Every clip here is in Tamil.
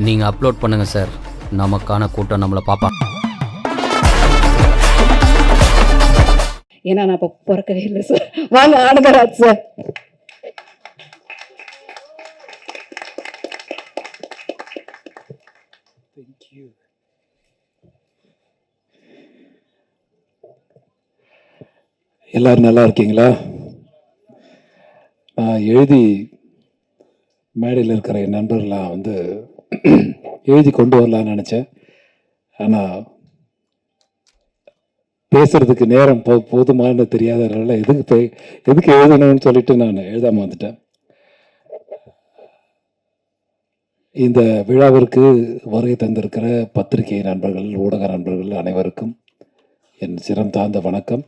நீங்கள் அப்லோட் பண்ணுங்கள் சார். நமக்கான கூட்டம் நம்மளை பார்ப்பா. ஏன்னா நான் இப்போ பிறக்கவே இல்லை சார். வாங்க ஆனந்தராஜ் சார். எல்லாரும் நல்லா இருக்கீங்களா? நான் எழுதி மேடையில் இருக்கிற என் நண்பர்களாக எழுதி கொண்டு வரலான்னு நினச்சேன். ஆனால் பேசுறதுக்கு நேரம் போதுமானு தெரியாதனால எதுக்கு எழுதணும்னு சொல்லிட்டு நான் எழுதாமல் வந்துட்டேன். இந்த விழாவிற்கு வருகை தந்திருக்கிற பத்திரிகை நண்பர்கள், ஊடக நண்பர்கள் அனைவருக்கும் என் சிரம் தாழ்ந்த வணக்கம்.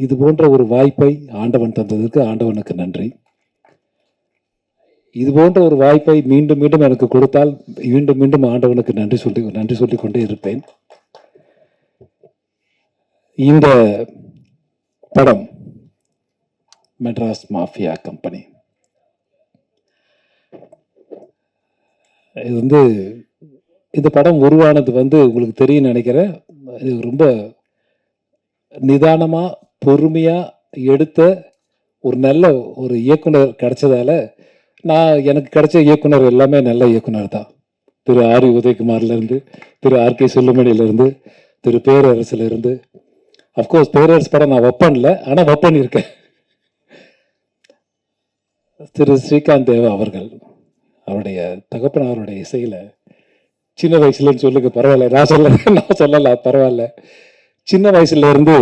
இது போன்ற ஒரு வாய்ப்பை ஆண்டவன் தந்ததற்கு ஆண்டவனுக்கு நன்றி. இது போன்ற ஒரு வாய்ப்பை மீண்டும் மீண்டும் எனக்கு கொடுத்தால் மீண்டும் மீண்டும் ஆண்டவனுக்கு நன்றி சொல்லி கொண்டே இருப்பேன். இந்த படம் மெட்ராஸ் மாஃபியா கம்பெனி. இது இந்த படம் உருவானது உங்களுக்கு தெரியும் நினைக்கிறேன். இது ரொம்ப நிதானமா பொறுமையா எடுத்த ஒரு நல்ல ஒரு இயக்குனர் கிடைச்சதால, எனக்கு கிடைச்ச இயக்குனர் எல்லாமே நல்ல இயக்குனர் தான். திரு ஆர் உதயகுமார்ல இருந்து, திரு ஆர் கே செல்லுமணியிலிருந்து, திரு பேரரசுல இருந்து. அப்கோர்ஸ் பேரரசு படம் நான் வைப்பேன்ல, ஆனா வைப்பன் இருக்கேன். திரு ஸ்ரீகாந்த் தேவா அவர்கள், அவருடைய தகப்பனாருடைய இசையில சின்ன வயசுலன்னு சொல்லுங்க, பரவாயில்ல. நான் சொல்லல பரவாயில்ல. சின்ன வயசுல இருந்து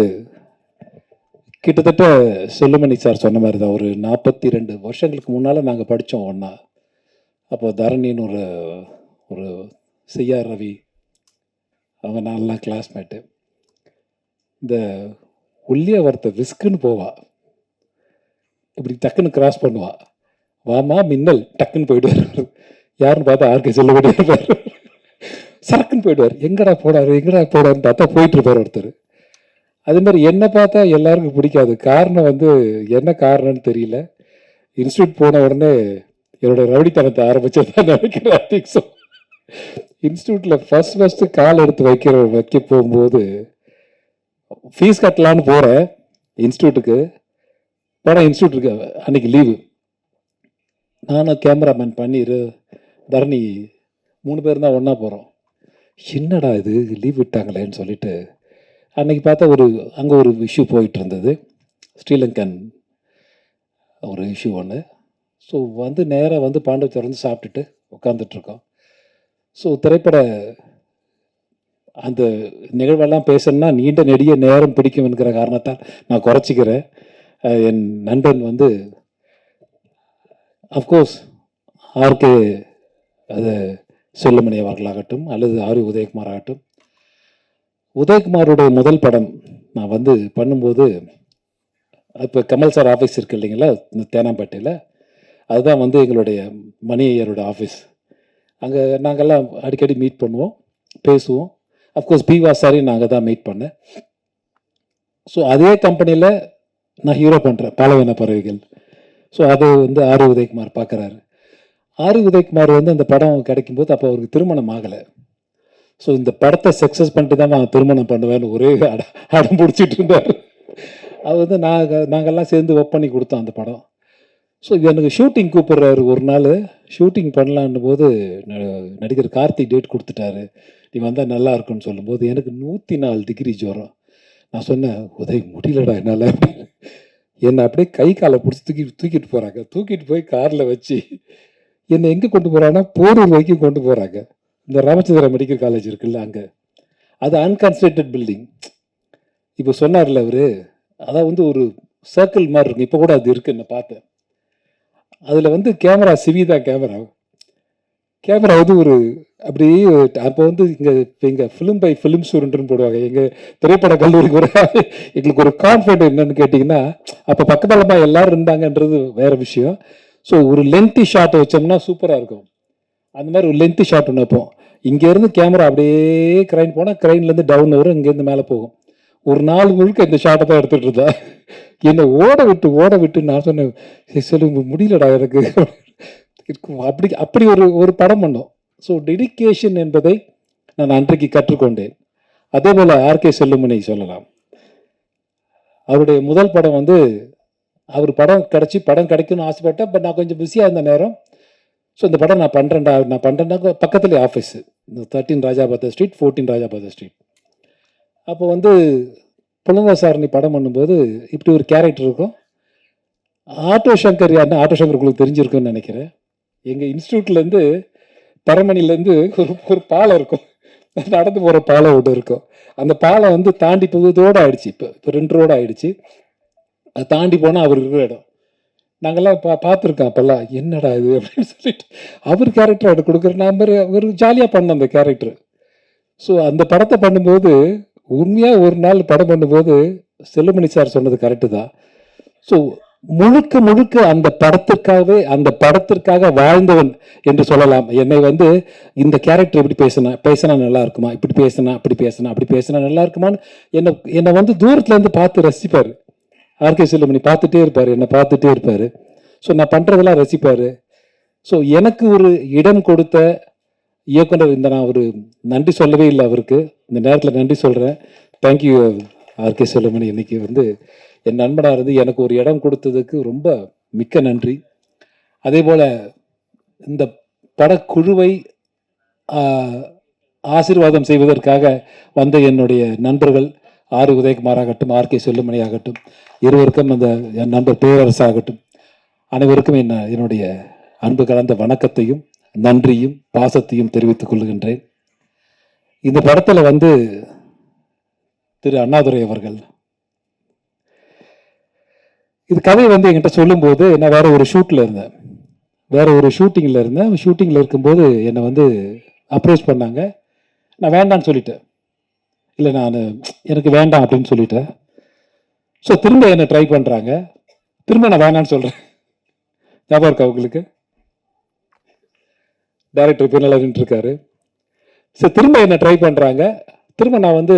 கிட்டத்தட்ட செல்லுமணி சார் சொன்ன மாதிரி தான், ஒரு 42 வருஷங்களுக்கு முன்னால நாங்க படித்தோம் ஒன்னா. அப்போ தரணின்னு ஒரு செய்யார் ரவி, அவங்க நான்லாம் கிளாஸ்மேட்டு. இந்த ஒல்லியா ஒருத்த விஸ்குன்னு போவா, இப்படி டக்குன்னு கிராஸ் பண்ணுவா, வாமா மின்னல், டக்குன்னு போயிடுவார். யாருன்னு பார்த்தா ஆர்கே செல்லுமணி இருப்பார். சரக்குன்னு போயிடுவார். எங்கடா போடாருன்னு பார்த்தா போயிட்டு இருப்பார் ஒருத்தர். அதே மாதிரி என்ன பார்த்தா எல்லாருக்கும் பிடிக்காது. காரணம் என்ன காரணம்னு தெரியல. இன்ஸ்டியூட் போன உடனே என்னோட ரவுடித்தனத்தை ஆரம்பிச்சதான் நினைக்கிறேன். இன்ஸ்டியூட்ல ஃபர்ஸ்ட் கால் எடுத்து வைக்க போகும்போது ஃபீஸ் கட்டலான்னு போறேன் இன்ஸ்டியூட்டுக்கு. இன்ஸ்டியூட்டுக்கு அன்னைக்கு லீவு. நானும் கேமராமேன் பண்ணிரு தரணி 3 பேர் தான் ஒன்றா போகிறோம். என்னடா இது லீவ் விட்டாங்களேன்னு சொல்லிட்டு அன்னைக்கு பார்த்தா அங்கே ஒரு இஷ்யூ போயிட்டு இருந்தது, ஸ்ரீலங்கன் ஒரு இஷ்யூ ஒன்று. ஸோ நேராக பாண்டிச்சேரி சாப்பிட்டுட்டு உட்காந்துட்ருக்கோம். ஸோ திரைப்பட அந்த நிகழ்வெல்லாம் பேசணும்னா நீண்ட நெடிய நேரம் பிடிக்கும் என்கிற காரணத்தால் நான் குறைச்சிக்கிறேன். என் நண்பன் அஃப்கோர்ஸ் ஆர்கே அது செல்லுமணி அவர்களாகட்டும் அல்லது ஆர் உதயகுமார் ஆகட்டும். உதயகுமாரோடைய முதல் படம் நான் பண்ணும்போது, இப்போ கமல் சார் ஆஃபீஸ் இருக்கு இல்லைங்களா இந்த தேனாம்பேட்டையில், அதுதான் எங்களுடைய மணி ஐயரோட ஆஃபீஸ். அங்கே நாங்கள்லாம் அடிக்கடி மீட் பண்ணுவோம், பேசுவோம். அஃப்கோர்ஸ் பிவா சாரையும் நாங்கள் தான் மீட் பண்ணேன். ஸோ அதே கம்பெனியில் நான் ஹீரோ பண்ணுறேன், பாலவீன பறவைகள். ஸோ அது ஆர் உதயகுமார் பார்க்குறாரு. ஆர் உதயகுமார் அந்த படம் கிடைக்கும்போது அப்போ அவருக்கு திருமணம் ஆகலை. ஸோ இந்த படத்தை சக்ஸஸ் பண்ணிட்டு தான் நான் திருமணம் பண்ணுவேன்னு ஒரே அடம் பிடிச்சிட்டு இருந்தார். அது நாங்கள்லாம் சேர்ந்து ஒர்க் பண்ணி கொடுத்தோம் அந்த படம். ஸோ எனக்கு ஷூட்டிங் கூப்பிட்றாரு. ஒரு நாள் ஷூட்டிங் பண்ணலான்னு போது நடிகர் கார்த்திக் டேட் கொடுத்துட்டாரு, நீ வந்தால் நல்லா இருக்குன்னு சொல்லும்போது எனக்கு 104 டிகிரி ஜுரம். நான் சொன்னேன், உதவி முடியலடா என்னால். என்னை அப்படியே கை காலை பிடிச்சி தூக்கிட்டு போகிறாங்க. தூக்கிட்டு போய் காரில் வச்சு என்னை எங்கே கொண்டு போகிறாங்கன்னா போரூர் வரைக்கும் கொண்டு போகிறாங்க. இந்த ராமச்சந்திரா மெடிக்கல் காலேஜ் இருக்குல்ல, அங்கே. அது அன்கன்ஸ்ட்ரக்டட் பில்டிங். இப்போ சொன்னார்ல அவரு, அதான் ஒரு சர்க்கிள் மாதிரி இருக்கு. இப்போ கூட அது இருக்கு, நான் பார்த்தேன். அதில் கேமரா சிவிதான் கேமரா அப்படியே அப்போ இங்கே ஃபிலிம் பை ஃபிலிம் ஸ்டூடெண்ட்னு போடுவாங்க. எங்கள் திரைப்பட கல்லூரிக்கு எங்களுக்கு ஒரு கான்ஃபிடென்ட் என்னன்னு கேட்டிங்கன்னா, அப்போ பக்கத்தலமாக எல்லாரும் இருந்தாங்கன்றது வேற விஷயம். ஸோ ஒரு லென்த்தி ஷாட் வச்சோம்னா சூப்பராக இருக்கும். அந்த மாதிரி ஒரு லென்த்தி ஷாட் ஒன்று வைப்போம். இங்கேருந்து கேமரா அப்படியே கிரைன் போனால் கிரைன்லேருந்து டவுன் வரும், இங்கேருந்து மேலே போகும். ஒரு நாள் முழுக்க இந்த ஷாட்டை தான் எடுத்துகிட்டு இருந்தா. என்னை ஓட விட்டு நான் சொன்னேன், சொல்லு முடியலடா எனக்கு. இருக்கும். அப்படி அப்படி ஒரு ஒரு படம் பண்ணோம். ஸோ டெடிகேஷன் என்பதை நான் அன்றைக்கு கற்றுக்கொண்டேன். அதே போல் ஆர்கே செல்லுமணி சொல்லலாம். அவருடைய முதல் படம் வந்து அவர் படம் கிடைக்கும்னு ஆசைப்பட்டேன். பட் நான் கொஞ்சம் பிஸியாக இருந்த நேரம். ஸோ இந்த படம் நான் பண்ணுறேன்னா பக்கத்துலேயே ஆஃபீஸு 13 ராஜாபாத்தா ஸ்ட்ரீட் 14 ராஜாபாத்தா ஸ்ட்ரீட். அப்போ வந்து புலங்கசாரணி படம் பண்ணும்போது இப்படி ஒரு கேரக்டர் இருக்கும். ஆட்டோ சங்கர் யாருன்னா ஆட்டோ சங்கர் உங்களுக்கு தெரிஞ்சிருக்குன்னு நினைக்கிறேன். எங்கள் இன்ஸ்டியூட்லேருந்து தரமணிலேருந்து ஒரு பாலம் இருக்கும், நடந்து போகிற பாலம் ஒன்று இருக்கும். அந்த பாலம் வந்து தாண்டி போகுதோடு ஆயிடுச்சு. இப்போ 2 ரோடு ஆயிடுச்சு. அதை தாண்டி போனால் அவர் இருக்கிற இடம். நாங்கள்லாம் பார்த்துருக்கோம். அப்போல்லாம் என்னடா இது அப்படின்னு சொல்லிட்டு அவர் கேரக்டர் அவர் கொடுக்குற நம்பர் ஒரு ஜாலியாக பண்ணோம் அந்த கேரக்டர். ஸோ அந்த படத்தை பண்ணும்போது உண்மையாக ஒரு நாள் படம் பண்ணும்போது செல்லுமணி சார் சொன்னது கரெக்டு தான். ஸோ முழுக்க முழுக்க அந்த படத்திற்காக வாழ்ந்தவன் என்று சொல்லலாம். என்னை வந்து இந்த கேரக்டர் எப்படி பேசினா நல்லா இருக்குமா, இப்படி பேசினா அப்படி பேசினா நல்லா இருக்குமான்னு என்னை வந்து தூரத்துலேருந்து பார்த்து ரசிப்பார். ஆர்கே செல்லுமணி பார்த்துட்டே இருப்பார். ஸோ நான் பண்ணுறதெல்லாம் ரசிப்பார். ஸோ எனக்கு ஒரு இடம் கொடுத்த இயக்குனர் நான் ஒரு நன்றி சொல்லவே இல்லை அவருக்கு. இந்த நேரத்தில் நன்றி சொல்கிறேன். Thank you RK Chellumani. இன்னைக்கு வந்து என் நண்பனாக இருந்து எனக்கு ஒரு இடம் கொடுத்ததுக்கு ரொம்ப மிக்க நன்றி. அதே போல் இந்த படக்குழுவை ஆசீர்வாதம் செய்வதற்காக வந்த என்னுடைய நண்பர்கள் ஆர் உதயகுமார் ஆகட்டும், ஆர்கே செல்லுமணி ஆகட்டும், இருவருக்கும் அந்த என் நண்பர் பேரரசு ஆகட்டும், அனைவருக்கும் என்னுடைய அன்பு கலந்த வணக்கத்தையும் நன்றியும் பாசத்தையும் தெரிவித்துக் கொள்கின்றேன். இந்த படத்தில் வந்து திரு அண்ணாதுரை அவர்கள் இது கதையை வந்து என்கிட்ட சொல்லும்போது நான் வேற ஒரு ஷூட்டிங்கில் இருந்தேன். ஷூட்டிங்கில் இருக்கும்போது என்னை வந்து அப்ரோச் பண்ணாங்க. நான் வேண்டான்னு சொல்லிட்டேன். இல்லை எனக்கு வேண்டாம் அப்படின்னு சொல்லிட்டேன். ஸோ திரும்ப என்னை ட்ரை பண்ணுறாங்க. திரும்ப நான் வேணான்னு சொல்கிறேன். ஞாபகம் இருக்கா உங்களுக்கு? டைரக்டர் பின்னால் நின்றுருக்காரு. ஸோ திரும்ப என்னை ட்ரை பண்ணுறாங்க. திரும்ப நான் வந்து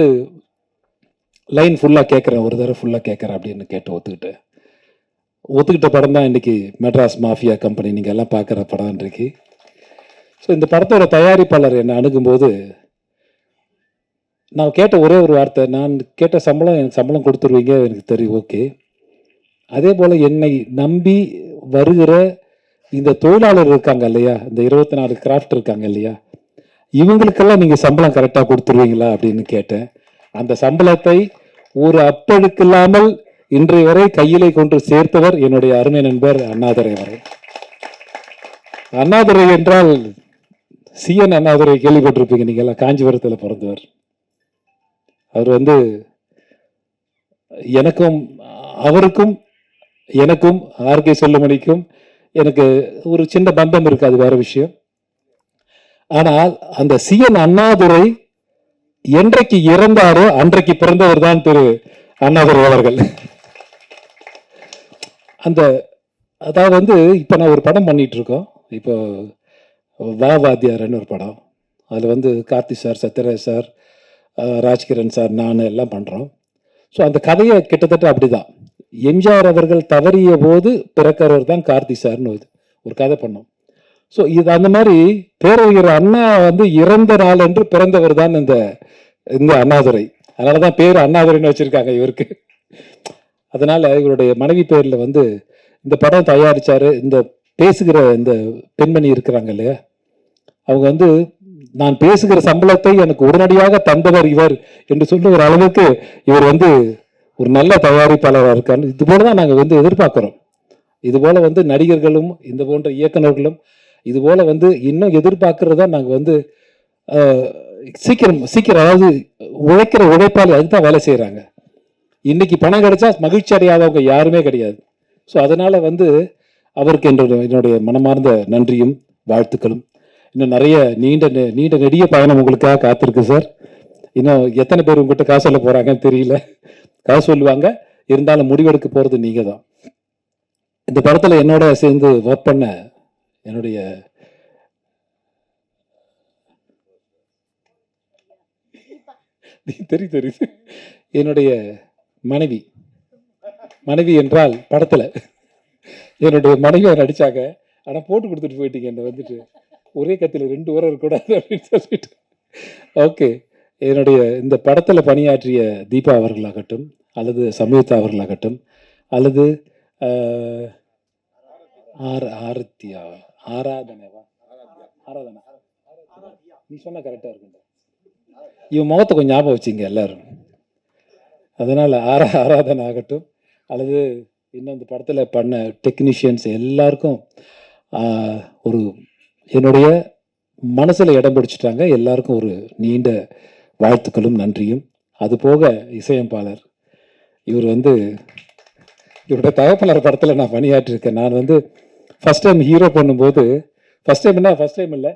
லைன் ஃபுல்லாக கேட்குறேன், ஒரு தடவை ஃபுல்லாக கேட்குறேன் அப்படின்னு கேட்டு ஒத்துக்கிட்ட படம் தான் இன்றைக்கி மெட்ராஸ் மாஃபியா கம்பெனி நீங்கள் எல்லாம் பார்க்குற படம் இன்றைக்கு. ஸோ இந்த படத்தோட தயாரிப்பாளர் என்னை அணுகும்போது நான் கேட்ட ஒரே ஒரு வார்த்தை, நான் கேட்ட எனக்கு சம்பளம் கொடுத்துருவீங்க, எனக்கு தெரியும், ஓகே. அதே போல் என்னை நம்பி வருகிற இந்த தொழிலாளர் இருக்காங்க இல்லையா, இந்த 24 கிராஃப்ட் இருக்காங்க இல்லையா, இவங்களுக்கெல்லாம் நீங்கள் சம்பளம் கரெக்டாக கொடுத்துருவீங்களா அப்படின்னு கேட்டேன். அந்த சம்பளத்தை ஒரு அப்பழுக்கு இல்லாமல் இன்றைய வரை கையிலே கொண்டு சேர்த்தவர் என்னுடைய அருமை நண்பர் அண்ணாதுரை அவர்கள். அண்ணாதுரை என்றால் CN அண்ணாதுரை கேள்விப்பட்டிருப்பீங்க நீங்க எல்லாம். காஞ்சிபுரத்தில் பிறந்தவர். அவர் வந்து அவருக்கும் எனக்கும் ஆர்கே செல்லுமணிக்கும் எனக்கு ஒரு சின்ன பந்தம் இருக்கு, அது வேற விஷயம். ஆனால் அந்த CN அண்ணாதுரை என்றைக்கு இறந்தாரோ அன்றைக்கு பிறந்தவர் தான் திரு அண்ணாதுரை அவர்கள். அதாவது வந்து இப்போ நான் ஒரு படம் பண்ணிட்டு இருக்கோம். இப்போ வாத்தியார்னு ஒரு படம். அதில் வந்து Karthi sir, Sathyaraj sir, Rajkiran sir, நான் எல்லாம் பண்ணுறோம். ஸோ அந்த கதையை கிட்டத்தட்ட அப்படிதான். எம்ஜிஆர் அவர்கள் தவறிய போது பிறக்கிறவர் தான் கார்த்தி சார்னு ஒரு கதை பண்ணோம். ஸோ இது அந்த மாதிரி பேரறிஞர் அண்ணா வந்து இறந்த நாள் என்று பிறந்தவர் தான் இந்த அண்ணாதுரை. அதனால தான் பேர் அண்ணாதுரைன்னு வச்சிருக்காங்க இவருக்கு. அதனால இவருடைய மனைவி பேரில் வந்து இந்த படம் தயாரிச்சாரு. இந்த பேசுகிற இந்த பெண்மணி இருக்கிறாங்க இல்லையா, அவங்க வந்து நான் பேசுகிற சம்பளத்தை எனக்கு உடனடியாக தந்தவர் இவர் என்று சொல்லுகிற அளவுக்கு இவர் வந்து ஒரு நல்ல தயாரிப்பாளராக இருக்காரு. இது போல தான் நாங்கள் வந்து எதிர்பார்க்குறோம். இது போல வந்து நடிகர்களும் இந்த போன்ற இயக்குநர்களும் இது போல வந்து இன்னும் எதிர்பார்க்கறதா நாங்கள் வந்து சீக்கிரம் அதாவது உழைக்கிற உழைப்பாளி அதுதான் வேலை செய்கிறாங்க. இன்னைக்கு பணம் கிடைச்சா மகிழ்ச்சி அடையாதவங்க யாருமே கிடையாது. ஸோ அதனால வந்து அவருக்கு என்னுடைய மனமார்ந்த நன்றியும் வாழ்த்துக்களும். இன்னும் நிறைய நீண்ட நெடிய பயணம் உங்களுக்காக காத்திருக்கு சார். இன்னும் எத்தனை பேர் உங்ககிட்ட காசு சொல்ல போறாங்கன்னு தெரியல. காசு சொல்லுவாங்க, இருந்தாலும் முடிவெடுக்க போறது நீங்க தான். இந்த படத்துல என்னோட சேர்ந்து ஒர்க் பண்ண என்னுடைய தெரியுது என்னுடைய மனைவி என்றால் படத்துல என்னுடைய மனைவியை நடிச்சாங்க. ஆனால் போட்டு கொடுத்துட்டு போயிட்டீங்க என்னை வந்துட்டு ஒரே கத்தியில் 2 உரம் இருக்கக்கூடாது அப்படின்னு சொல்லிட்டு. ஓகே, என்னுடைய இந்த படத்தில் பணியாற்றிய தீபா அவர்களாகட்டும், அல்லது சம்யுக்தா அவர்களாகட்டும், அல்லது ஆரத்தியா ஆராதனவா ஆராதனா நீ சொன்ன கரெக்டாக இருக்குங்க. இவன் முகத்தை கொஞ்சம் ஞாபகம் வச்சிங்க எல்லாரும். அதனால் ஆராதனை ஆகட்டும், அல்லது இன்னும் இந்த படத்தில் பண்ண டெக்னீஷியன்ஸ் எல்லாருக்கும் ஒரு என்னுடைய மனசில் இடம் பிடிச்சிட்டாங்க. எல்லாருக்கும் ஒரு நீண்ட வாழ்த்துக்களும் நன்றியும். அது போக இசையமைப்பாளர் இவர் வந்து இவருடைய தகப்பனார் படத்தில் நான் பணியாற்றிருக்கேன். நான் வந்து ஃபஸ்ட் டைம் ஹீரோ பண்ணும்போது, ஃபஸ்ட் டைம் இல்லை,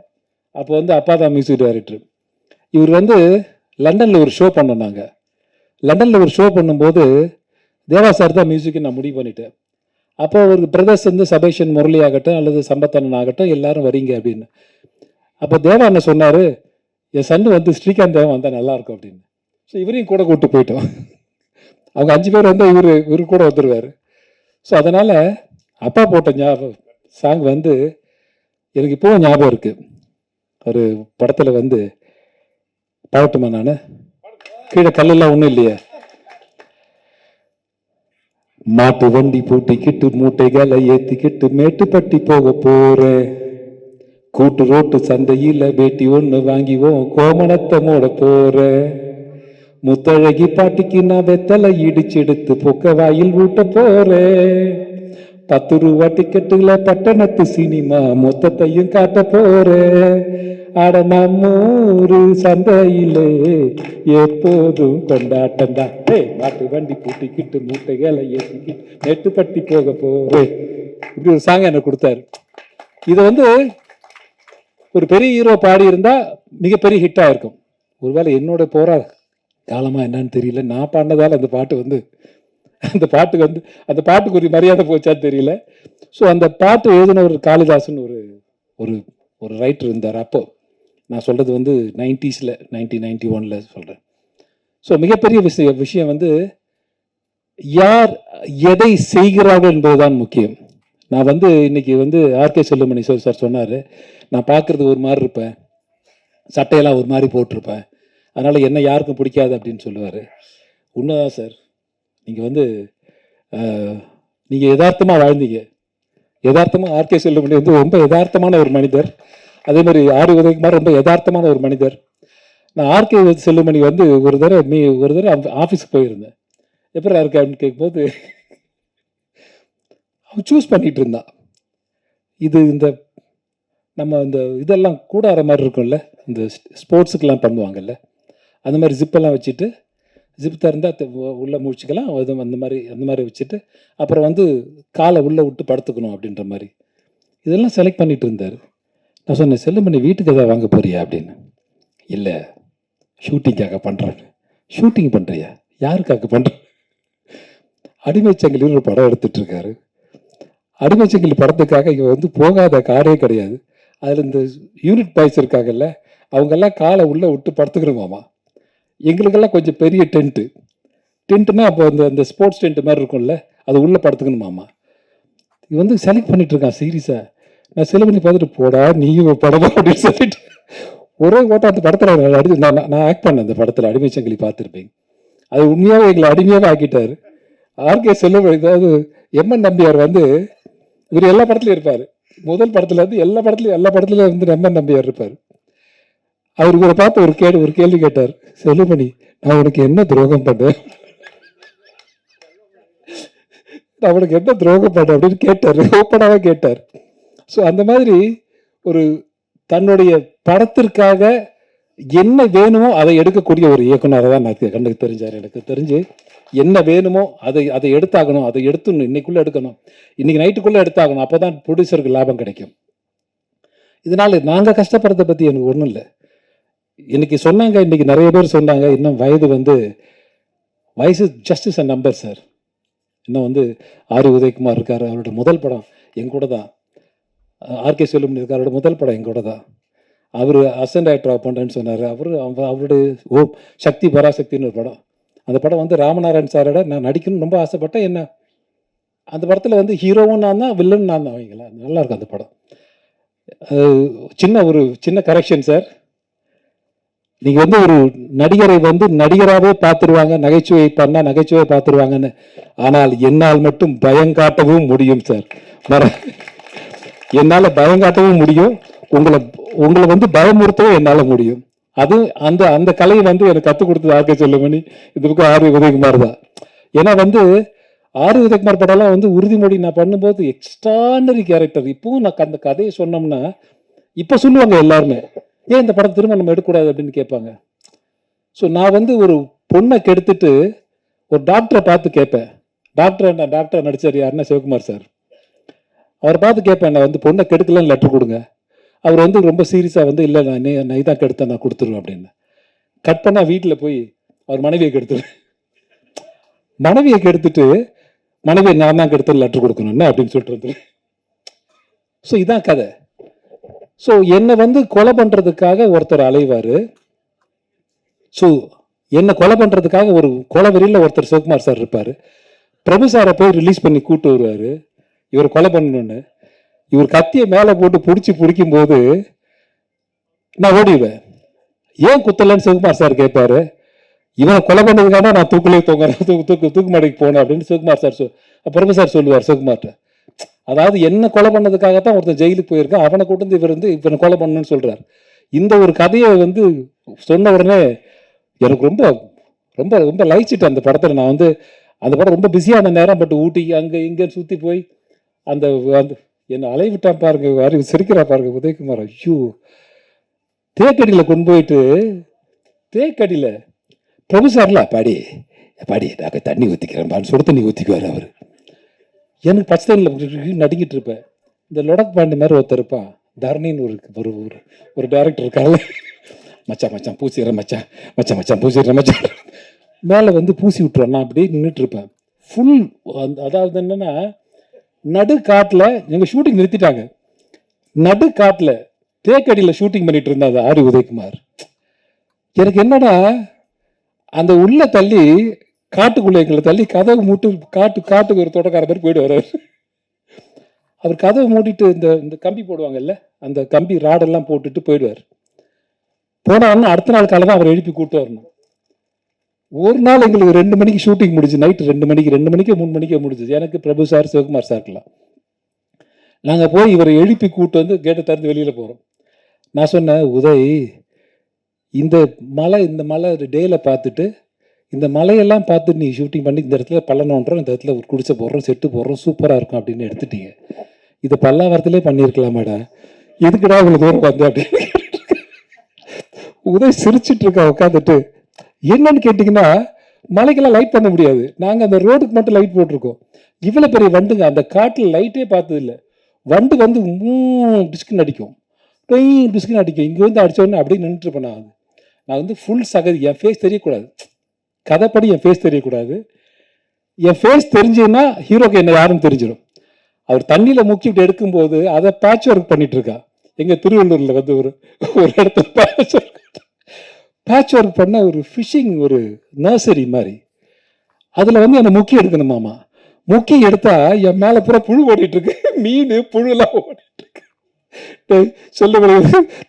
அப்போ வந்து அப்பா தான் மியூசிக் டைரக்டர். இவர் வந்து லண்டனில் ஒரு ஷோ பண்ணோம். நாங்கள் லண்டனில் ஒரு ஷோ பண்ணும்போது தேவா சார் தான் மியூசிக்கு நான் முடிவு பண்ணிட்டேன். அப்போ ஒரு பிரதர்ஸ் வந்து சபேஷன் முரளி ஆகட்டும் அல்லது சம்பத்தனன் ஆகட்டும் எல்லாரும் வரீங்க அப்படின்னு. அப்போ தேவா என்ன சொன்னார், என் சன்னு வந்து ஸ்ரீகாந்த் தேவன் வந்தால் நல்லாயிருக்கும் அப்படின்னு. ஸோ இவரையும் கூட கூப்பிட்டு போயிட்டோம். அவங்க 5 பேர் வந்து இவரு கூட வந்துடுவார். ஸோ அதனால் அப்பா போட்ட ஞாபகம் சாங் வந்து எனக்கு இப்போவும் ஞாபகம் இருக்குது. ஒரு படத்தில் வந்து பாடட்டுமா? நான் கீழே கல்லெல்லாம் ஒன்றும் இல்லையே. மாட்டு வண்டி பூட்டிக்கிட்டு மூட்டைகளை ஏத்திக்கிட்டு மேட்டுப்பட்டி போக போறேன். கூட்டு ரோட்டு சந்தையில பேட்டி ஒண்ணு வாங்கிவோம் கோமணத்தை மூட போறேன். முத்தழகி பாட்டிக்கு நான் வெத்தலை இடிச்சு எடுத்து பொக்க வாயில் ஊட்ட போறேன். 10 ரூபா டிக்கெட்டுல பட்டணத்து சினிமா மொத்தத்தையும் காட்ட போறேன். அட நம்மூரு சந்தையிலே எப்போதும் கொண்டாட்டம் தான். மாட்டு வண்டி பூட்டிக்கிட்டு மூட்டைகளை ஏற்றிக்கிட்டு நெட்டுப்பட்டி போக போறேன். இப்படி ஒரு சாங் எனக்கு கொடுத்தாரு. இது வந்து ஒரு பெரிய ஹீரோ பாடி இருந்தா மிகப்பெரிய ஹிட்டா இருக்கும். ஒருவேளை என்னோட போற காலமா என்னன்னு தெரியல, நான் பாடினதால அந்த பாட்டு வந்து அந்த பாட்டுக்கு ஒரு மரியாதை போச்சான்னு தெரியல. ஸோ அந்த பாட்டு எழுதின ஒரு காளிதாசன் ஒரு ஒரு ஒரு ரைட்டர் இருந்தார். அப்போ நான் சொல்றது வந்து 90s 1991 சொல்றேன். ஸோ மிகப்பெரிய விஷயம் வந்து யார் எதை செய்கிறார்கள் என்பதுதான் முக்கியம். நான் வந்து இன்னைக்கு வந்து ஆர்கே செல்லுமணி சார் சொன்னார், நான் பார்க்கறது ஒரு மாதிரி இருப்பேன், சட்டையெல்லாம் ஒரு மாதிரி போட்டிருப்பேன், அதனால என்ன யாருக்கும் பிடிக்காது அப்படின்னு சொல்லுவார். உண்மைதான் சார். நீங்கள் வந்து நீங்கள் யதார்த்தமாக வாழ்ந்தீங்க. யதார்த்தமாக ஆர்கே செல்லுமணி வந்து ரொம்ப யதார்த்தமான ஒரு மனிதர். அதே மாதிரி ஆர் உதயகுமார் ரொம்ப யதார்த்தமான ஒரு மனிதர். நான் ஆர்கே செல்லுமணி வந்து ஒரு தடவை ஆஃபீஸுக்கு போயிருந்தேன். எப்படி இருக்கு அப்படின்னு கேட்கும்போது அவன் சூஸ் பண்ணிட்டு இருந்தான். இந்த நம்ம இந்த இதெல்லாம் கூடார மாதிரி இருக்கும்ல, இந்த ஸ்போர்ட்ஸுக்கெல்லாம் பண்ணுவாங்கல்ல, அந்த மாதிரி ஜிப்பெல்லாம் வச்சுட்டு ஜிப் திறந்தால் உள்ளே முடிச்சுக்கலாம், அந்த மாதிரி வச்சுட்டு அப்புறம் வந்து காலை உள்ளே விட்டு படுத்துக்கணும் அப்படின்ற மாதிரி இதெல்லாம் செலக்ட் பண்ணிட்டு இருந்தார். நான் சொன்னேன், செல்லுமணி வீட்டுக்கு எதாவது வாங்க போறியா அப்படின்னு. இல்லை, ஷூட்டிங்காக பண்ணுறேன். ஷூட்டிங் பண்ணுறியா? யாருக்காக பண்ணுறேன்? அடிமைச்சங்கிலி ஒரு படம் எடுத்துட்டு இருக்காரு. அடிமைச்சங்கிலி படத்துக்காக இங்கே வந்து போகாத காரே கிடையாது. அதில் இந்த யூனிட் பாய்ஸ் இருக்காங்கல்ல, அவங்கெல்லாம் காலை உள்ளே விட்டு படுத்துக்கணுமாமா. எங்களுக்கெல்லாம் கொஞ்சம் பெரிய டென்ட்டுனா அப்போ அந்த ஸ்போர்ட்ஸ் டென்ட் மாதிரி இருக்கும்ல, அது உள்ளே படுத்துக்கணுமாமா. இது வந்து செலக்ட் பண்ணிட்டு இருக்கான் சீரியஸாக. நான் செலக்ட் பண்ணி பார்த்துட்டு போடா நீயும் படமா அப்படின்னு சொல்லிட்டு ஒரே ஓட்டம் அந்த படத்தில் நான் ஆக்ட் பண்ணேன். அந்த படத்தில் அடிமைச்சங்கிலி பார்த்துருப்பேன். அது உண்மையாகவே எங்களை அடிமையாகவே ஆக்கிட்டார். ஆர்கே செல்லுமணி. அதாவது எம்என் நம்பியார் வந்து இவர் எல்லா படத்துலையும் இருப்பார். முதல் படத்துல இருந்து எல்லா படத்துலையும் வந்து எம்என் நம்பியார் இருப்பார். அவர் இவரை பார்த்து ஒரு கேள்வி கேட்டார், செல்லுமணி நான் உனக்கு என்ன துரோகம் பண்ணேன், நான் உனக்கு என்ன துரோகம் பண்ணேன் அப்படின்னு கேட்டார். ஓப்பனாக கேட்டார். ஸோ அந்த மாதிரி ஒரு தன்னுடைய படத்திற்காக என்ன வேணுமோ அதை எடுக்கக்கூடிய ஒரு இயக்குனரை தான் நான் கண்ணுக்கு தெரிஞ்சார். எனக்கு தெரிஞ்சு என்ன வேணுமோ அதை எடுத்தாகணும், அதை எடுத்துடணும், இன்னைக்குள்ளே எடுக்கணும், இன்னைக்கு நைட்டுக்குள்ளே எடுத்தாகணும். அப்போ தான் ப்ரொடியூசருக்கு லாபம் கிடைக்கும். இதனால நாங்கள் கஷ்டப்படுறதை பற்றி எனக்கு ஒன்றும் இல்லை. இன்னைக்கு சொன்னாங்க, இன்னைக்கு நிறைய பேர் சொன்னாங்க, இன்னும் வயசு just is a number sir. இன்னும் வந்து ஆர் உதயகுமார் இருக்கார், அவரோட முதல் படம் என் கூட தான். ஆர்கே செல்லுமணி இருக்கார், அவரோட முதல் படம் என் கூட தான். அவர் அசிஸ்டன்ட் டைரக்டராக பண்ணுறேன்னு சொன்னார். அவருடைய சக்தி பராசக்தின்னு ஒரு படம். அந்த படம் வந்து ராமநாராயண் சாரோட நான் நடிக்கணும்னு ரொம்ப ஆசைப்பட்டேன். என்ன அந்த படத்தில் வந்து ஹீரோவும் நான் தான், வில்லன் நான் தான். வைங்களா, நல்லா இருக்கும் அந்த படம். சின்ன கரெக்ஷன் சார். நீங்கள் வந்து ஒரு நடிகரை வந்து நடிகராகவே பார்த்துருவாங்க, நகைச்சுவை பண்ணால் நகைச்சுவை பார்த்துருவாங்கன்னு. ஆனால் என்னால் மட்டும் பயங்காட்டவும் முடியும் சார். என்னால் பயங்காட்டவும் முடியும், உங்களை வந்து பயமுறுத்தவும் என்னால் முடியும். அது அந்த கலையை வந்து எனக்கு கற்றுக் கொடுத்தது ஆர்கே செல்வமணி, இந்த பக்கம் ஆர் உதயகுமார் தான். ஏன்னா வந்து ஆர் உதயகுமார் படம்லாம் வந்து உறுதிமொழி நான் பண்ணும்போது எக்ஸ்ட்ரானரி கேரக்டர். இப்பவும் நான் அந்த கதையை சொன்னோம்னா இப்போ சொல்லுவாங்க எல்லாருமே, ஏன் இந்த படம் திரும்ப நம்ம எடுக்கக்கூடாது அப்படின்னு கேட்பாங்க. ஸோ நான் வந்து ஒரு பொண்ணை கெடுத்துட்டு ஒரு டாக்டரை பார்த்து கேட்பேன். டாக்டர் நடிச்சார் யாருன்னா சிவகுமார் சார். அவரை பார்த்து கேட்பேன், நான் வந்து பொண்ணை கெடுக்கலன்னு லெட்டர் கொடுங்க. அவர் வந்து ரொம்ப சீரியஸாக வந்து இல்லை நான் இதான் கெடுத்தேன், நான் கொடுத்துருவேன் அப்படின்னு. கட் பண்ணால் வீட்டில் போய் அவர் மனைவியை கெடுத்துருவேன். மனைவியை கெடுத்துட்டு மனைவியை நான் தான் கெடுத்து லெட்டர் கொடுக்கணும்னு அப்படின்னு சொல்லிட்டு. ஸோ இதான் கதை. ஸோ என்னை வந்து கொலை பண்ணுறதுக்காக ஒருத்தர் அலைவார். ஸோ என்னை கொலை பண்ணுறதுக்காக ஒரு கொலை வெறியில் ஒருத்தர் சிவகுமார் சார் இருப்பார். பிரபு சாரை போய் ரிலீஸ் பண்ணி கூப்பிட்டு வருவார் இவர் கொலை பண்ணணுன்னு. இவர் கத்தியை மேலே போட்டு பிடிக்கும் போது நான் ஓடிடுவேன். ஏன் குத்தலன்னு சிவகுமார் சார் கேட்பாரு. இவனை கொலை பண்ணதுக்காக நான் தூக்குலேயே தூக்கு மாடிக்கு போனேன் அப்படின்னு சிவகுமார் சார் பிரபு சார் சொல்லுவார் சிவகுமார்ட்ட. அதாவது என்ன கொலை பண்ணதுக்காகத்தான் ஒருத்தர் ஜெயிலுக்கு போயிருக்கான், அவனை கூட்டு வந்து இவனை கொலை பண்ணணும்னு சொல்றார். இந்த ஒரு கதையை வந்து சொன்ன உடனே எனக்கு ரொம்ப ரொம்ப ரொம்ப லைச்சிட்டு அந்த படத்தில். நான் வந்து அந்த படம் ரொம்ப பிஸியான நேரம், பட் ஊட்டி அங்கே இங்கே சுற்றி போய் அந்த என்னை அலைவிட்டான் பாருங்க, சிரிக்கிறா பாருங்க உதயகுமார். ஐயோ, தேக்கடியில் கொண்டு போயிட்டு தேக்கடியில் பிரபு சார்ல பாடி நான் தண்ணி ஊற்றிக்கிறேன், சுடு தண்ணி ஊற்றிக்குவார் அவர். எனக்கு பச்சை தண்ணியில் நடுங்கிட்டு இருப்பேன். இந்த லொடக் பாண்டி மாதிரி ஒருத்தர் இருப்பான், தரணின்னு ஒரு ஒரு டைரக்டர் இருக்காங்க. மச்சான் பூசிடுறேன் மச்சான் பூசிடுறேன் மச்சான் மேலே வந்து பூசி விட்டுருவேன். நான் அப்படியே நின்றுட்டு இருப்பேன் ஃபுல். அதாவது என்னன்னா, நடு காட்டில் எங்கள் ஷூட்டிங் நிறுத்திட்டாங்க. நடு காட்டில் தேக்கடியில் ஷூட்டிங் பண்ணிட்டு இருந்தாங்க ஆர் உதயகுமார். எனக்கு என்னன்னா, அந்த உள்ள தள்ளி காட்டுக்குள்ளே எங்களை தள்ளி கதவு மூட்டு காட்டுக்கு ஒரு தோட்டக்கார மாதிரி போயிடுவார் அவர் கதவை மூட்டிட்டு இந்த கம்பி போடுவாங்கல்ல, அந்த கம்பி ராடெல்லாம் போட்டுட்டு போயிடுவார். போனாலும் அடுத்த நாள் காலை தான் அவர் எழுப்பி கூப்பிட்டு வரணும். ஒரு நாள் எங்களுக்கு 2 மணிக்கு ஷூட்டிங் முடிச்சு, நைட்டு 2 மணிக்கு 3 மணிக்கு முடிஞ்சுது. எனக்கு பிரபு சார் சிவகுமார் சார்க்கலாம். நாங்கள் போய் இவரை எழுப்பி கூப்பிட்டு வந்து கேட்டை திறந்து வெளியில் போகிறோம். நான் சொன்னேன், உதய், இந்த மலை டேல பார்த்துட்டு இந்த மலையெல்லாம் பார்த்து நீ ஷூட்டிங் பண்ணி இந்த இடத்துல பள்ளனோன்றோம், இந்த இடத்துல ஒரு குடிசை போடுறோம், செட்டு போடுறோம், சூப்பராக இருக்கும் அப்படின்னு எடுத்துட்டீங்க. இதை பல்லாவரத்திலே பண்ணியிருக்கலாமாடா, எதுக்குடா இவ்வளோ தூரம் வந்து அப்படின்னு உதய் சிரிச்சிட்டு இருக்கா உட்காந்துட்டு. என்னன்னு கேட்டிங்கன்னா, மலைக்கெல்லாம் லைட் பண்ண முடியாது, நாங்கள் அந்த ரோடுக்கு மட்டும் லைட் போட்டிருக்கோம். இவ்வளோ பெரிய வண்டுங்க, அந்த காட்டில் லைட்டே பார்த்தது இல்லை. வண்டு வந்து டிஸ்கின் அடிக்கும், டிஸ்கின் அடிக்கும். இங்கே வந்து அடித்தோடனே அப்படியே நின்றுட்டு இருப்பேன். நான் வந்து ஃபுல் சகதி, என் ஃபேஸ் தெரியக்கூடாது, கதைப்படி என் ஃபேஸ் தெரியக்கூடாது. என் ஃபேஸ் தெரிஞ்சுன்னா ஹீரோக்கு என்ன யாருன்னு தெரிஞ்சிடும். அவர் தண்ணியில் முக்கிட்டு எடுக்கும்போது அதை பேட்ச் ஒர்க் பண்ணிட்டு இருக்கா. எங்கள் திருவள்ளூரில் வந்து ஒரு இடத்துல பேட்ச் ஒர்க் பண்ண ஒரு ஃபிஷிங் ஒரு நர்சரி மாதிரி. அதில் வந்து என்னை முக்கிய எடுக்கணுமாமா. முக்கிய எடுத்தா என் மேலே பூரா புழு ஓடிட்டு இருக்கு, மீன் புழுலாம் ஓடிட்டு இருக்கு. சொல்ல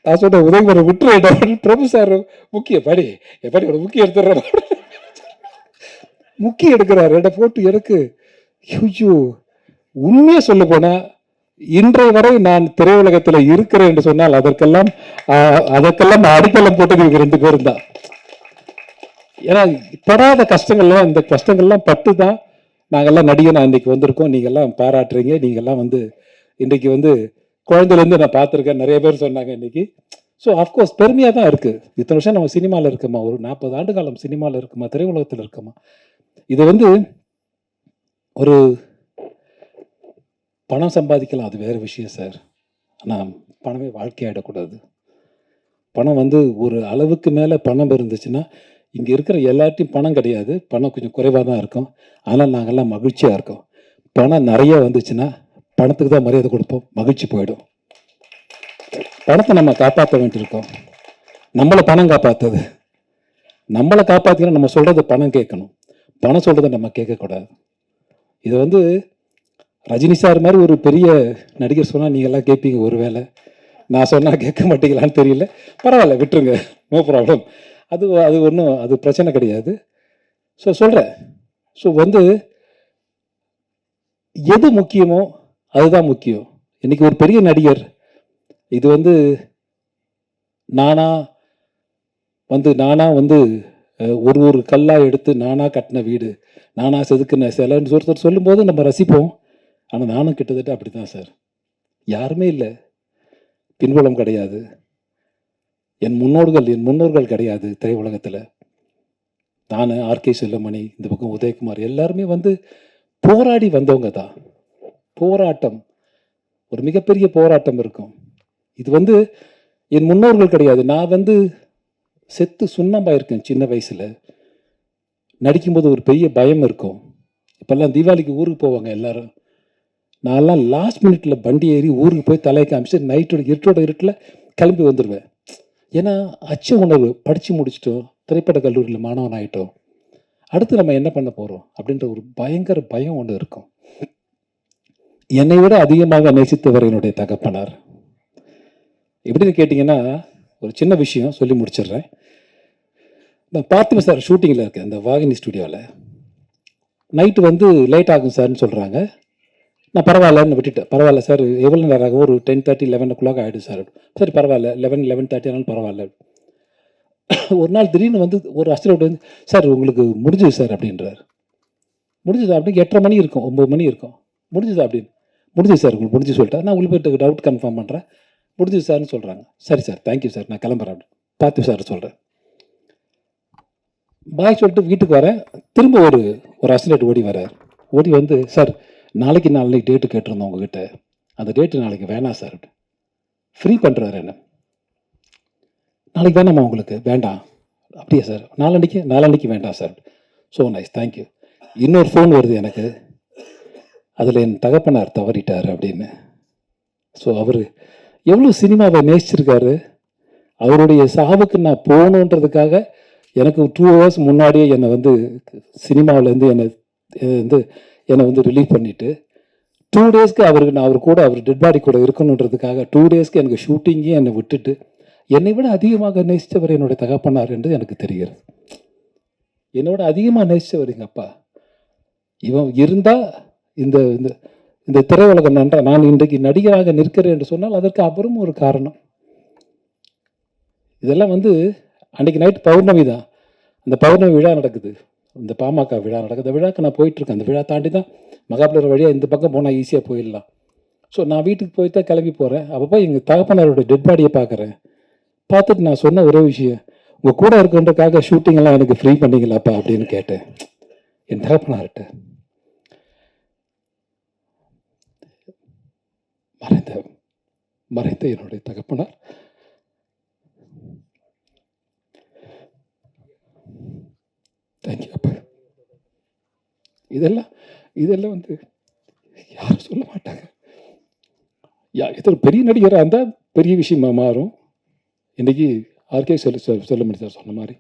நான் சொன்னேன், உதயகுமாரை விட்டுறேன். பிரபு சார் முக்கிய படி ஒரு முக்கிய எடுத்துடுறேன். முக்கிய எடுக்கிறார் இட போட்டு எனக்கு. ஐயோ, உண்மையா சொல்ல போனா இன்றைய வரை நான் திரையுலகத்தில் இருக்கிறேன் என்று சொன்னால் அதற்கெல்லாம் அடித்தளம் போட்டது 2 பேரும் தான். ஏன்னா படாத கஷ்டங்கள்லாம், இந்த கஷ்டங்கள்லாம் பட்டு தான் நாங்கள்லாம் நடிகை நான் இன்னைக்கு வந்திருக்கோம். நீங்கள்லாம் பாராட்டுறீங்க. நீங்கள்லாம் வந்து இன்றைக்கு வந்து குழந்தைலேருந்து நான் பார்த்துருக்கேன், நிறைய பேர் சொன்னாங்க இன்னைக்கு. ஸோ அஃப்கோர்ஸ் பெருமையாக தான் இருக்குது. இத்தனை வருஷம் நம்ம சினிமாவில் இருக்கோமா, ஒரு 40 ஆண்டு காலம் சினிமாவில் இருக்குமா, திரையுலகத்தில் இருக்கோமா. இது வந்து ஒரு பணம் சம்பாதிக்கலாம், அது வேறு விஷயம் சார். ஆனால் பணமே வாழ்க்கையாயிடக்கூடாது. பணம் வந்து ஒரு அளவுக்கு மேலே பணம் இருந்துச்சுன்னா, இங்கே இருக்கிற எல்லார்ட்டையும் பணம் கிடையாது, பணம் கொஞ்சம் குறைவாக தான் இருக்கும். ஆனால் நாங்கள்லாம் மகிழ்ச்சியாக இருக்கோம். பணம் நிறைய வந்துச்சுன்னா பணத்துக்கு தான் மரியாதை கொடுப்போம், மகிழ்ச்சி போயிடும். பணத்தை நம்ம காப்பாற்ற வேண்டியிருக்கோம். நம்மளை பணம் காப்பாற்றுது. நம்மளை காப்பாற்றினா நம்ம சொல்கிறத பணம் கேட்கணும், பணம் சொல்கிறத நம்ம கேட்கக்கூடாது. இதை வந்து ரஜினி சார் மாதிரி ஒரு பெரிய நடிகர் சொன்னால் நீங்கள்லாம் கேட்பீங்க ஒருவேளை, நான் சொன்னால் கேட்க மாட்டீங்களான்னு தெரியல. பரவாயில்ல, விட்டுருங்க, நோ ப்ராப்ளம். அது ஒன்றும் அது பிரச்சனை கிடையாது. ஸோ சொல்கிறேன். ஸோ வந்து எது முக்கியமோ அதுதான் முக்கியம். இன்னைக்கு ஒரு பெரிய நடிகர் இது வந்து நானா வந்து ஒரு கல்லா எடுத்து நானா கட்டின வீடு, நானா செதுக்கின சிலைன்னு ஒருத்தர் சொல்லும்போது நம்ம ரசிப்போம். ஆனால் நானும் கிட்டத்தட்ட அப்படி தான் சார். யாருமே இல்லை, பின்புலம் கிடையாது, என் முன்னோர்கள் கிடையாது திரையுலகத்தில். நான், ஆர்கே செல்வமணி, இந்த பக்கம் உதயகுமார், எல்லாருமே வந்து போராடி வந்தவங்க தான். போராட்டம், ஒரு மிகப்பெரிய போராட்டம் இருக்கும். இது வந்து என் முன்னோர்கள் கிடையாது. நான் வந்து செத்து சுண்ணமாயிருக்கேன் சின்ன வயசில். நடிக்கும்போது ஒரு பெரிய பயம் இருக்கும். இப்போல்லாம் தீபாவளிக்கு ஊருக்கு போவாங்க எல்லாரும். நான்லாம் லாஸ்ட் மினிட்ல வண்டி ஏறி ஊருக்கு போய் தலையை காமிச்சு இருட்டோட இருட்டில் கிளம்பி வந்துடுவேன். ஏன்னா அச்ச உணர்வு, படித்து முடிச்சிட்டோம், திரைப்பட கல்லூரியில் மாணவன் ஆகிட்டோம், அடுத்து நம்ம என்ன பண்ண போகிறோம் அப்படின்ற ஒரு பயங்கர பயம் ஒன்று இருக்கும். என்னை விட அதிகமாக நேசித்தவர் என்னுடைய தகப்பனார். எப்படின்னு கேட்டிங்கன்னா, ஒரு சின்ன விஷயம் சொல்லி முடிச்சிடுறேன். நான் பார்த்திபன் சார் ஷூட்டிங்கில் இருக்கேன் இந்த வாகினி ஸ்டுடியோவில். நைட்டு வந்து லேட் ஆகும் சார்னு சொல்கிறாங்க. நான் பரவாயில்லன்னு விட்டுட்டேன். பரவாயில்ல சார், எவ்வளோ நேரம் ஆகும், ஒரு 10:30 11 ஆகிடும் சார். சரி பரவாயில்ல, 11:30 ஆனாலும் பரவாயில்ல. ஒரு நாள் திடீர்னு வந்து ஒரு அஸ்டரோடு வந்து, சார் உங்களுக்கு முடிஞ்சுது சார் அப்படின்றார். முடிஞ்சுதா அப்படின்னு 8:30 மணி இருக்கும், 9 மணி இருக்கும். முடிஞ்சுதா அப்படின்னு, முடிஞ்சுது சார் உங்களுக்கு முடிஞ்சு சொல்லிட்டேன். நான் உங்களுக்கு டவுட் கன்ஃபார்ம் பண்ணுறேன், முடிஞ்சுது சார்னு சொல்கிறாங்க. சரி சார், தேங்க்யூ சார், நான் கிளம்புறேன் அப்படின்னு பார்த்து சார் சொல்கிறேன். பாய் சொல்லிட்டு வீட்டுக்கு வரேன். திரும்ப ஒரு அசிஸ்டன்ட் ஓடி வந்து, சார் நாளைக்கு டேட்டு கேட்டிருந்தோம் உங்ககிட்ட, அந்த டேட்டு நாளைக்கு வேணாம் சார். ஃப்ரீ பண்ணுறாரு என்ன. நாளைக்கு வேணாமா உங்களுக்கு? வேண்டாம். அப்படியா சார், நாளான்னைக்கு வேண்டாம் சார். So nice, thank you. இன்னொரு ஃபோன் வருது எனக்கு, அதில் என் தகப்பனார் தவறிட்டார் அப்படின்னு. ஸோ அவர் எவ்வளோ சினிமாவை நேசிச்சிருக்காரு. அவருடைய சாவுக்கு நான் போகணுன்றதுக்காக எனக்கு 2 hours முன்னாடியே என்னை வந்து சினிமாவிலேருந்து என்னை வந்து ரிலீவ் பண்ணிவிட்டு 2 daysக்கு அவர் டெட் பாடி கூட இருக்கணுன்றதுக்காக 2 daysக்கு எனக்கு ஷூட்டிங்கே என்னை விட்டுட்டு என்னை விட அதிகமாக நேசித்தவர் என்னுடைய தகப்பனார் என்று எனக்கு தெரிகிறது. என்னோட அதிகமாக நேசித்தவர் எங்கள் அப்பா. இவன் இருந்தால் இந்த இந்த திரையுலகம் நான் இன்றைக்கு நடிகராக நிற்கிறேன் என்று சொன்னால் அதற்கு அவரும் ஒரு காரணம். இதெல்லாம் வந்து அன்றைக்கி நைட் பௌர்ணமி தான். அந்த பௌர்ணமி விழா நடக்குது, இந்த பாமக விழா நடக்குது. அந்த விழாக்கு நான் போயிட்டுருக்கேன். அந்த விழா தாண்டி தான் மகாபலிபுரம் வழியாக இந்த பக்கம் போனால் ஈஸியாக போயிடலாம். ஸோ நான் வீட்டுக்கு போய் தான் கிளம்பி போகிறேன். அப்போ போய் எங்கள் தகப்பனாரோட டெட் பாடியை பார்க்குறேன். பார்த்துட்டு நான் சொன்ன ஒரே விஷயம், உங்கள் கூட இருக்குன்றக்காக ஷூட்டிங்கெல்லாம் எனக்கு ஃப்ரீ பண்ணிங்களாப்பா அப்படின்னு கேட்டேன் என் தகப்பனார்கிட்ட. மறைந்த என்னுடைய தகப்பனார் தேங்க்யூ அப்பா. இதெல்லாம் வந்து யாரும் சொல்ல மாட்டாங்க. இது பெரிய நடிகராக இருந்தால் பெரிய விஷயமா மாறும். இன்றைக்கி ஆர்கே செல்வமணி சார் சொன்ன மாதிரி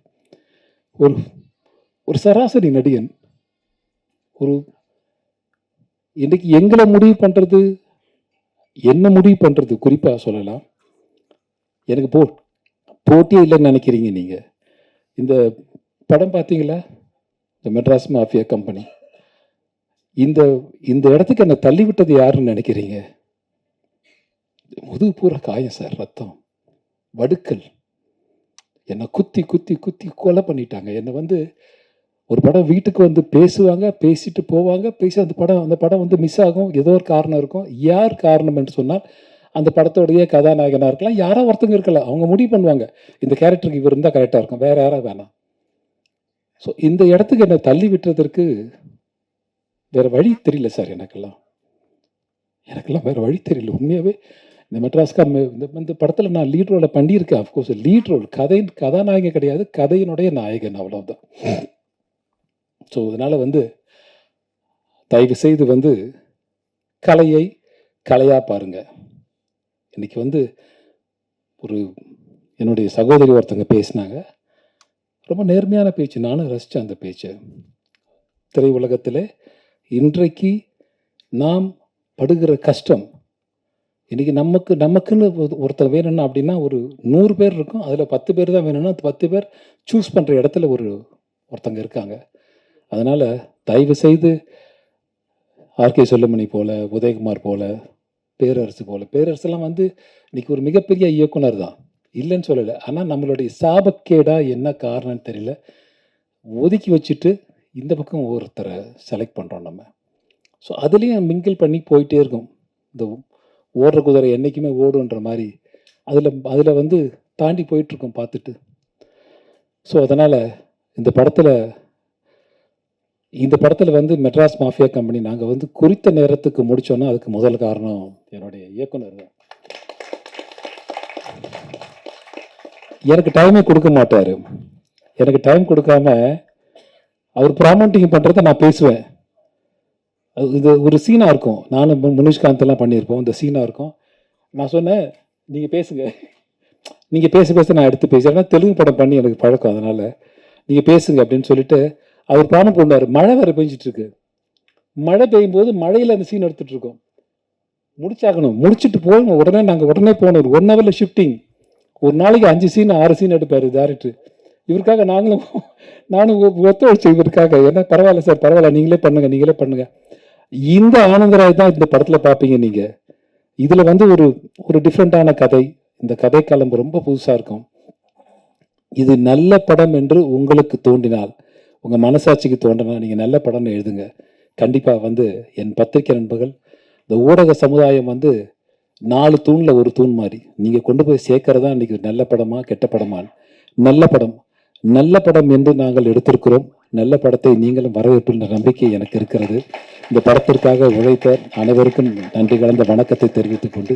ஒரு சராசரி நடிகன் இன்றைக்கி எங்களை முடிவு பண்ணுறது, என்ன முடிவு பண்ணுறது குறிப்பாக சொல்லலாம். எனக்கு போட்டியே இல்லைன்னு நினைக்கிறீங்க நீங்கள். இந்த படம் பார்த்தீங்களா, இந்த மெட்ராஸ் மாஃபியா கம்பெனி, இந்த இடத்துக்கு என்னை தள்ளிவிட்டது யாருன்னு நினைக்கிறீங்க? முதுகு பூரா காயம் சார், ரத்தம், வடுக்கல், என்னை குத்தி குத்தி குத்தி கொலை பண்ணிட்டாங்க. என்னை வந்து ஒரு படம் வீட்டுக்கு வந்து பேசுவாங்க, பேசிட்டு போவாங்க, அந்த படம் வந்து மிஸ் ஆகும். ஏதோ ஒரு காரணம் இருக்கும். யார் காரணம் என்று சொன்னால் அந்த படத்தோடைய கதாநாயகனாக இருக்கலாம், யாரோ ஒருத்தங்க இருக்கலாம். அவங்க முடிவு பண்ணுவாங்க, இந்த கேரக்டருக்கு இவர் இருந்தால் கரெக்டாக இருக்கும், வேற யாராவது வேணாம். ஸோ இந்த இடத்துக்கு என்னை தள்ளி விட்டுறதற்கு வேற வழி தெரியல சார். எனக்கெல்லாம் வேற வழி தெரியல உண்மையாகவே. இந்த மெட்ராஸ்கா இந்த படத்தில் நான் லீட் ரோலை பண்ணியிருக்கேன். அஃப்கோர்ஸ் லீட் ரோல், கதாநாயகன் கிடையாது, கதையினுடைய நாயகன், அவ்வளோதான். ஸோ அதனால் வந்து தயவு செய்து வந்து கலையை கலையாக பாருங்க. இன்னைக்கு வந்து என்னுடைய சகோதரி ஒருத்தங்க பேசினாங்க, ரொம்ப நேர்மையான பேச்சு, நானும் ரசித்தேன் அந்த பேச்சை. திரையுலகத்தில் இன்றைக்கு நாம் படுகிற கஷ்டம். இன்றைக்கி நமக்குன்னு ஒருத்தர் வேணும்னா அப்படின்னா ஒரு 100 பேர் இருக்கும், அதில் 10 பேர் தான் வேணும்னா 10 பேர் சூஸ் பண்ணுற இடத்துல ஒருத்தங்க இருக்காங்க. அதனால் தயவு செய்து ஆர்கே செல்லுமணி போல, உதயகுமார் போல, பேரரசுலாம் வந்து இன்றைக்கி ஒரு மிகப்பெரிய இயக்குனர் தான், இல்லைன்னு சொல்லலை. ஆனால் நம்மளுடைய சாபக்கேடா என்ன காரணம்னு தெரியல, ஒதுக்கி வச்சுட்டு இந்த பக்கம் ஒருத்தரை செலக்ட் பண்ணுறோம் நம்ம. ஸோ அதுலேயும் மிங்கிள் பண்ணி போயிட்டே இருக்கும். இந்த ஓடுற குதிரை என்றைக்குமே ஓடுன்ற மாதிரி அதில் வந்து தாண்டி போயிட்டுருக்கோம் பார்த்துட்டு. ஸோ அதனால் இந்த படத்தில் வந்து மெட்ராஸ் மாஃபியா கம்பெனி நாங்கள் வந்து குறித்த நேரத்துக்கு முடித்தோன்னா அதுக்கு முதல் காரணம் என்னுடைய இயக்குனர் தான். எனக்கு டைமே கொடுக்க மாட்டார். எனக்கு டைம் கொடுக்காம அவர் ப்ராமோட்டிங் பண்ணுறத நான் பேசுவேன். இது ஒரு சீனாக இருக்கும், நானும் முனிஷ்காந்தெல்லாம் பண்ணியிருப்போம். இந்த சீனாக இருக்கும். நான் சொன்னேன், நீங்கள் பேசுங்க, நீங்கள் பேச நான் எடுத்து பேசுகிறேன். ஏன்னா தெலுங்கு படம் பண்ணி எனக்கு பழக்கம், அதனால் நீங்கள் பேசுங்க அப்படின்னு சொல்லிட்டு அவர் ப்ராமோட் பண்ணார். மழை வேறு பெஞ்சிட்ருக்கு. மழை பெய்யும் போது மழையில் அந்த சீன் எடுத்துகிட்ருக்கோம். முடிச்சாகணும், முடிச்சுட்டு போகணும். உடனே போகணும். ஒரு 1 ஹவரில் ஷிஃப்டிங். ஒரு நாளைக்கு 5 சீன் 6 சீன் எடுப்பார் டேரக்டர். இவருக்காக நானும் ஒத்துழைச்சேன் இவருக்காக. ஏன்னா பரவாயில்ல சார், பரவாயில்ல, நீங்களே பண்ணுங்க. இந்த ஆனந்தராய் தான் இந்த படத்தில் பார்ப்பீங்க நீங்கள். இதில் வந்து ஒரு டிஃப்ரெண்ட்டான கதை. இந்த கதை காலம் ரொம்ப புதுசாக இருக்கும். இது நல்ல படம் என்று உங்களுக்கு தோன்றினால், உங்கள் மனசாட்சிக்கு தோன்றினால் நீங்கள் நல்ல படம்னு எழுதுங்க. கண்டிப்பாக வந்து என் பத்திரிகை நண்பர்கள், இந்த ஊடக சமுதாயம் வந்து 4 தூணில் ஒரு தூண் மாதிரி நீங்கள் கொண்டு போய் சேர்க்கறதா இன்றைக்கி நல்ல படமா கெட்ட படமா. நல்ல படம் என்று நாங்கள் எடுத்திருக்கிறோம். நல்ல படத்தை நீங்களும் வரவேற்கின்ற நம்பிக்கை எனக்கு இருக்கிறது. இந்த படத்திற்காக உழைத்த அனைவருக்கும் நன்றி கலந்த வணக்கத்தை தெரிவித்துக் கொண்டு,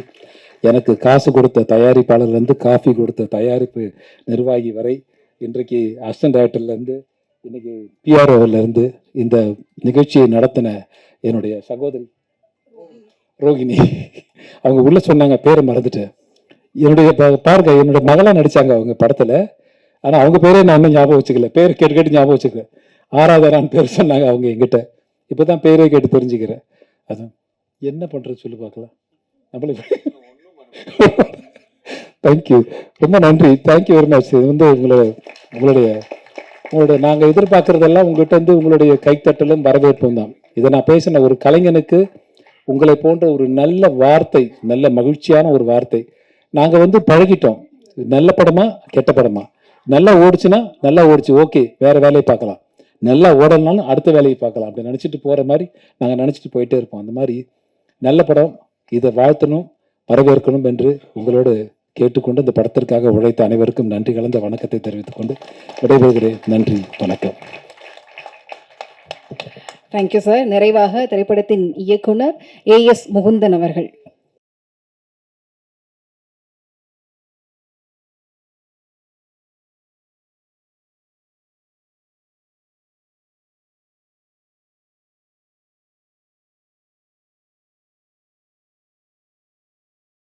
எனக்கு காசு கொடுத்த தயாரிப்பாளர்லேருந்து காஃபி கொடுத்த தயாரிப்பு நிர்வாகி வரை, இன்றைக்கு அசிஸ்டன்ட் டைரக்டர்லேருந்து இன்னைக்கு பிஆர்ஓவிலேருந்து இந்த நிகழ்ச்சியை நடத்தின என்னுடைய சகோதரி ரோகிணி, அவங்க உள்ள சொன்னாங்க, பேரை மறந்துட்டேன். பாருங்க, என்னோட மகளாக நடித்தாங்க அவங்க படத்தில். ஆனால் அவங்க பேரே நான் இன்னும் ஞாபகம் வச்சுக்கல. பேர் கேட்டு ஞாபகம் வச்சுக்கல. ஆராதரான்னு பேர் சொன்னாங்க அவங்க எங்கிட்ட. இப்போ தான் பேரே கேட்டு தெரிஞ்சுக்கிறேன். அதான் என்ன பண்ணுறது சொல்லி பார்க்கலாம். நம்மளுக்கு தேங்க்யூ, ரொம்ப நன்றி, தேங்க்யூ வெரி மச். இது வந்து உங்களுடைய நாங்கள் எதிர்பார்க்குறதெல்லாம் உங்கள்கிட்ட வந்து உங்களுடைய கைத்தட்டலும் வரவேற்பும் தான். இதை நான் பேசின ஒரு கலைஞனுக்கு உங்களை போன்ற ஒரு நல்ல வார்த்தை, நல்ல மகிழ்ச்சியான ஒரு வார்த்தை. நாங்கள் வந்து பழகிட்டோம். நல்ல படமா கெட்ட படமா, நல்லா ஓடிச்சுன்னா நல்லா ஓடிச்சு, ஓகே, வேறு வேலையை பார்க்கலாம். நல்லா ஓடலனாலும் அடுத்த வேலையை பார்க்கலாம். அப்படி நினச்சிட்டு போகிற மாதிரி நாங்கள் நினச்சிட்டு போயிட்டே இருப்போம். அந்த மாதிரி நல்ல படம், இதை வாழ்த்தணும், வரவேற்கணும் என்று உங்களோடு கேட்டுக்கொண்டு இந்த படத்திற்காக உழைத்த அனைவருக்கும் நன்றி கலந்த வணக்கத்தை தெரிவித்துக் கொண்டு விடைபெறுகிறேன். நன்றி, வணக்கம். Thank you sir. நிறைவாக திரைப்படத்தின் இயக்குனர் AS முகுந்தன் அவர்கள்.